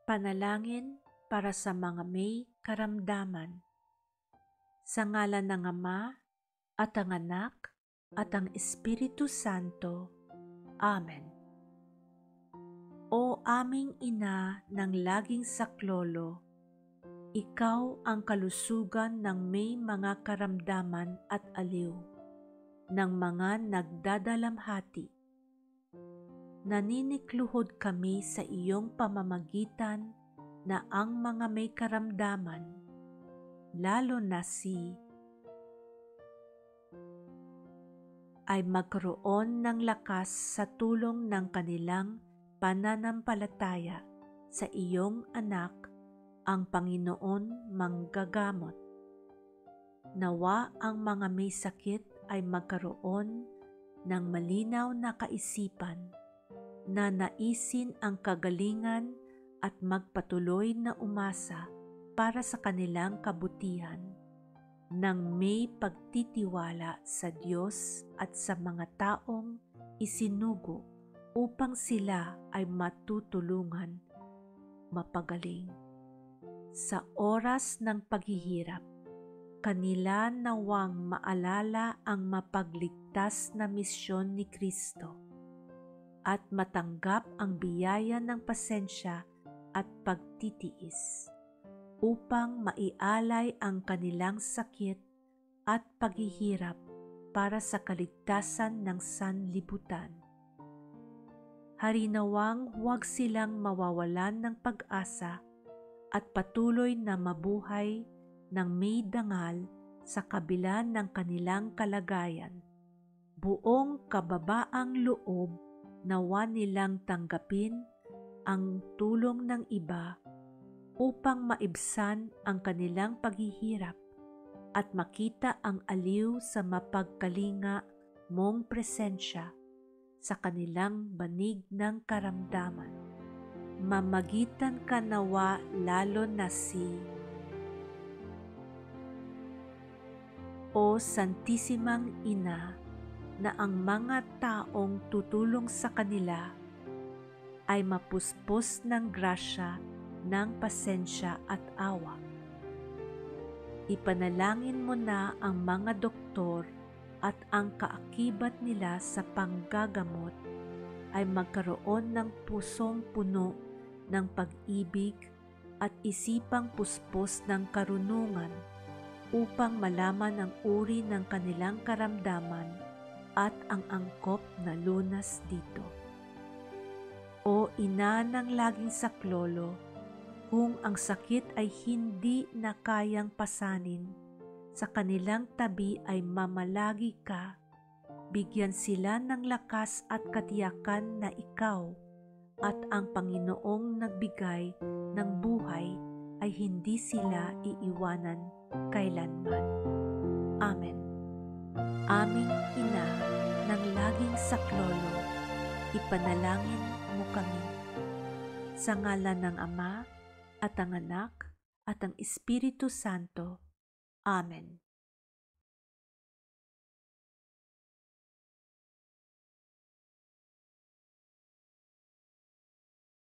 Panalangin para sa mga may karamdaman. Sa ngalan ng Ama at ang Anak at ang Espiritu Santo. Amen. O aming Ina ng laging saklolo, Ikaw ang kalusugan ng may mga karamdaman at aliw, ng mga nagdadalamhati. Naninikluhod kami sa iyong pamamagitan na ang mga may karamdaman, lalo na ay magkaroon ng lakas sa tulong ng kanilang pananampalataya sa iyong anak, ang Panginoon Manggagamot. Nawa ang mga may sakit ay magkaroon ng malinaw na kaisipan, na naisin ang kagalingan at magpatuloy na umasa para sa kanilang kabutihan, nang may pagtitiwala sa Diyos at sa mga taong isinugo upang sila ay matutulungan mapagaling. Sa oras ng paghihirap, kanila nawang maalala ang mapagligtas na misyon ni Kristo at matanggap ang biyaya ng pasensya at pagtitiis, upang maialay ang kanilang sakit at paghihirap para sa kaligtasan ng sanlibutan. Harinawang huwag silang mawawalan ng pag-asa at patuloy na mabuhay ng may dangal sa kabila ng kanilang kalagayan. Buong kababaang loob nawa nilang tanggapin ang tulong ng iba upang maibsan ang kanilang paghihirap at makita ang aliw sa mapagkalinga mong presensya sa kanilang banig ng karamdaman. Mamagitan ka nawa lalo na O Santissimang Ina, na ang mga taong tutulong sa kanila ay mapuspos ng grasya, ng pasensya at awa. Ipanalangin mo na ang mga doktor at ang kaakibat nila sa panggagamot ay magkaroon ng pusong puno ng pag-ibig at isipang puspos ng karunungan upang malaman ang uri ng kanilang karamdaman at ang angkop na lunas dito. O Ina ng laging saklolo, kung ang sakit ay hindi na kayang pasanin, sa kanilang tabi ay mamalagi ka, bigyan sila ng lakas at katiyakan na ikaw at ang Panginoong nagbigay ng buhay ay hindi sila iiwanan kailanman. Amen. Aming Ina ng laging saklolo, ipanalangin mo kami. Sa ngalan ng Ama at ang Anak at ang Espiritu Santo. Amen.